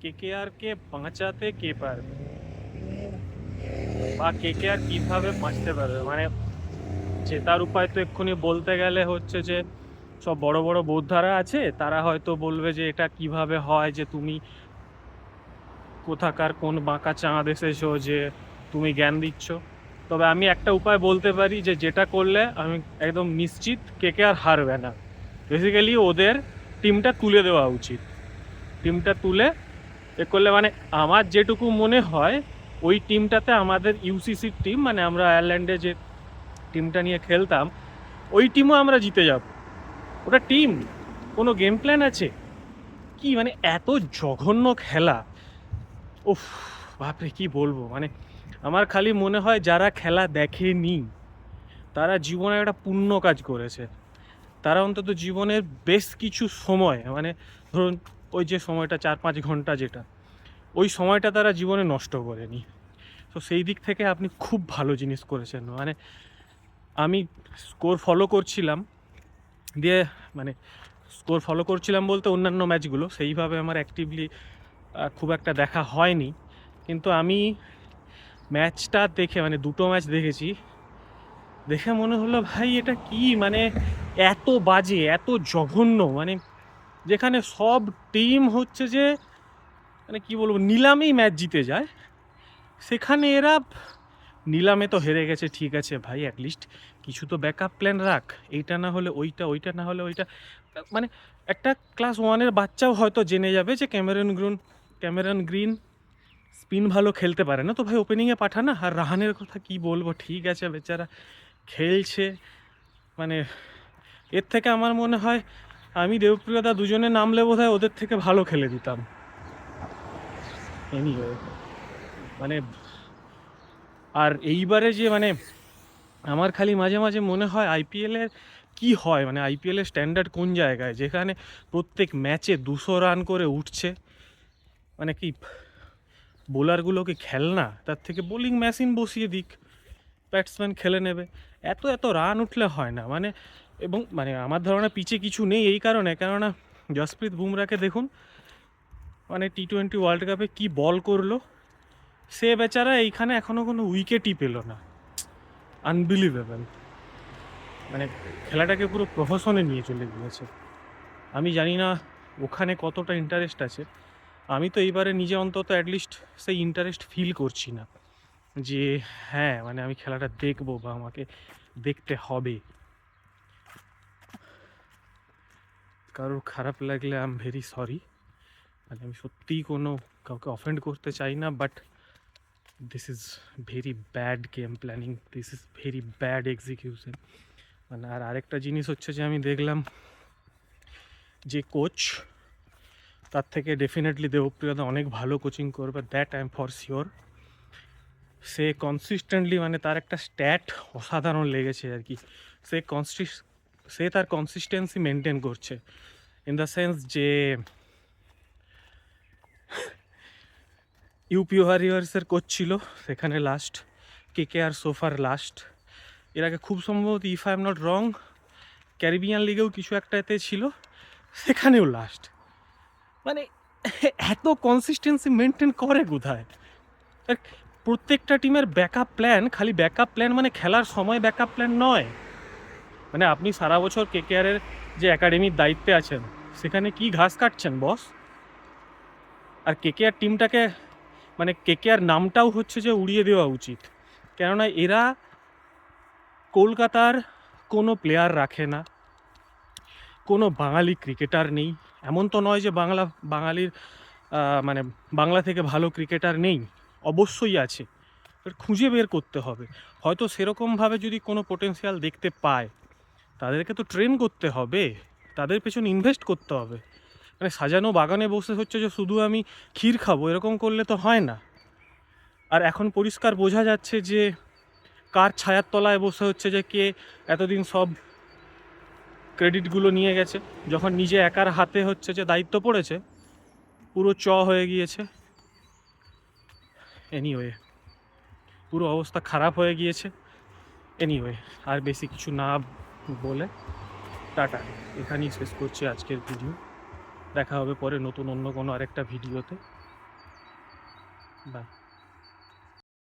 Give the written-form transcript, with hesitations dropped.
KKR কে বাঁচাতে কে পারবে বা কেকেআর কিভাবে বাঁচতে পারবে, মানে জেতার উপায় তো এক্ষুনি বলতে গেলে হচ্ছে যে সব বড় বড় বোদ্ধারা আছে, তারা হয়তো বলবে যে এটা কিভাবে হয়, যে তুমি কোথাকার কোন বাঁকা চাঁদ এসেছো যে তুমি জ্ঞান দিচ্ছ। তবে আমি একটা উপায় বলতে পারি, যে যেটা করলে আমি একদম নিশ্চিত কেকেআর হারবে না। বেসিক্যালি ওদের টিমটা তুলে দেওয়া উচিত। টিমটা তুলে এ করলে, মানে আমার যেটুকু মনে হয় ওই টিমটাতে আমাদের ইউসিসির টিম, মানে আমরা আয়ারল্যান্ডে যে টিমটা নিয়ে খেলতাম ওই টিমও আমরা জিতে যাব। ওটা টিম, কোনো গেম প্ল্যান আছে কি? মানে এত জঘন্য খেলা, উফ, বাপরে কি বলবো। মানে আমার খালি মনে হয় যারা খেলা দেখেনি তারা জীবনে একটা পুণ্য কাজ করেছে। তারা অন্তত জীবনের বেশ কিছু সময়, মানে ধরুন ওই যে সময়টা 4-5 ঘন্টা যেটা, ওই সময়টা তারা জীবনে নষ্ট করেনি। তো সেই দিক থেকে আপনি খুব ভালো জিনিস করেছেন। মানে আমি স্কোর ফলো করছিলাম, দিয়ে মানে স্কোর ফলো করছিলাম বলতে অন্যান্য ম্যাচগুলো সেইভাবে আমার অ্যাক্টিভলি খুব একটা দেখা হয়নি, কিন্তু আমি ম্যাচটা দেখে, মানে দুটো ম্যাচ দেখেছি, দেখে মনে হলো ভাই এটা কি, মানে এত বাজে, এত জঘন্য, মানে যেখানে সব টিম হচ্ছে যে মানে কি বলবো নিলামেই ম্যাচ জিতে যায়, সেখানে এরা নিলামে তো হেরে গেছে, ঠিক আছে ভাই, অ্যাটলিস্ট কিছু তো ব্যাকআপ প্ল্যান রাখ, এইটা না হলে ওইটা, ওইটা না হলে ওইটা। মানে একটা ক্লাস ওয়ানের বাচ্চাও হয়তো জেনে যাবে যে ক্যামেরন গ্রিন স্পিন ভালো খেলতে পারে না, তো ভাই ওপেনিংয়ে পাঠানা। আর রাহানের কথা কি বলবো, ঠিক আছে বেচারা খেলছে, মানে এর থেকে আমার মনে হয় আমি দেবপ্রিয়দা দুজনে নামলে বোধহয় ওদের থেকে ভালো খেলে দিতাম। এনিওয়ে, মানে আর এইবারে যে মানে আমার খালি মাঝে মাঝে মনে হয় আইপিএলের কি হয়, মানে আইপিএলের স্ট্যান্ডার্ড কোন জায়গায়, যেখানে প্রত্যেক ম্যাচে 200 রান করে উঠছে। মানে কি বোলারগুলোকে খেলনা, তার থেকে বোলিং মেশিন বসিয়ে দিক, ব্যাটসম্যান খেলে নেবে। এত এত রান উঠলে হয় না, মানে এবং মানে আমার ধারণা পিচে কিছু নেই এই কারণে, কেননা জসপ্রীত বুমরাকে দেখুন, মানে টি-20 ওয়ার্ল্ড কাপে কি বল করলো, সে বেচারা এইখানে এখনও কোনো উইকেটই পেল না। আনবিলিভেবল, মানে খেলাটাকে পুরো প্রহসনে নিয়ে চলে গিয়েছে। আমি জানি না ওখানে কতটা ইন্টারেস্ট আছে, আমি তো এইবারে নিজে অন্তত অ্যাটলিস্ট সেই ইন্টারেস্ট ফিল করছি না, যে হ্যাঁ মানে আমি খেলাটা দেখবো বা আমাকে দেখতে হবে। কারোর খারাপ লাগলে আই এম ভেরি সরি, মানে আমি সত্যিই কোনো কাউকে অফেন্ড করতে চাই না, but this is very bad game planning, this is very bad execution. মানে আর আরেকটা জিনিস হচ্ছে যে আমি দেখলাম যে কোচ, তার থেকে ডেফিনেটলি দেবপ্রিয়দা অনেক ভালো কোচিং করবে, that I am for sure. Say consistently, মানে তার একটা স্ট্যাট অসাধারণ লেগেছে আর কি, সে তার কনসিস্টেন্সি মেনটেন করছে, ইন দ্য সেন্স যে ইউপি ওয়ারিয়ার্সের কোচ ছিল সেখানে লাস্ট, কেকেআর সোফার লাস্ট, এর আগে খুব সম্ভবত if I am not wrong Caribbean লিগেও কিছু একটা এতে ছিল, সেখানেও লাস্ট। মানে এত কনসিস্টেন্সি মেনটেন করে কোথায়? আর প্রত্যেকটা টিমের ব্যাকআপ প্ল্যান, খালি ব্যাকআপ প্ল্যান মানে খেলার সময় ব্যাকআপ প্ল্যান নয়, মানে আপনি সারা বছর কেকেআরের যে একাডেমির দায়িত্বে আছেন সেখানে কি ঘাস কাটছেন বস? আর কেকেআর টিমটাকে, মানে কেকেআর নামটাও হচ্ছে যে উড়িয়ে দেওয়া উচিত, কেননা এরা কলকাতার কোনো প্লেয়ার রাখে না, কোনো বাঙালি ক্রিকেটার নেই। এমন তো নয় যে বাঙালির মানে বাংলা থেকে ভালো ক্রিকেটার নেই, অবশ্যই আছে, খুঁজে বের করতে হবে। হয়তো সেরকমভাবে যদি কোনো পোটেন্সিয়াল দেখতে পায় তাদেরকে তো ট্রেন করতে হবে, তাদের পেছনে ইনভেস্ট করতে হবে। মানে সাজানো বাগানে বসে হচ্ছে যে শুধু আমি ক্ষীর খাবো, এরকম করলে তো হয় না। আর এখন পরিষ্কার বোঝা যাচ্ছে যে কার ছায়ার তলায় বসে হচ্ছে যে কে এতদিন সব ক্রেডিটগুলো নিয়ে গেছে, যখন নিজে একার হাতে হচ্ছে যে দায়িত্ব পড়েছে পুরো হয়ে গিয়েছে। এনিওয়ে, পুরো অবস্থা খারাপ হয়ে গিয়েছে। এনিওয়ে, আর বেশি কিছু না বলে টাটা, এখানেই শেষ করছি আজকের ভিডিও। দেখা হবে পরে নতুন অন্য কোনো আরেকটা ভিডিওতে। বাই।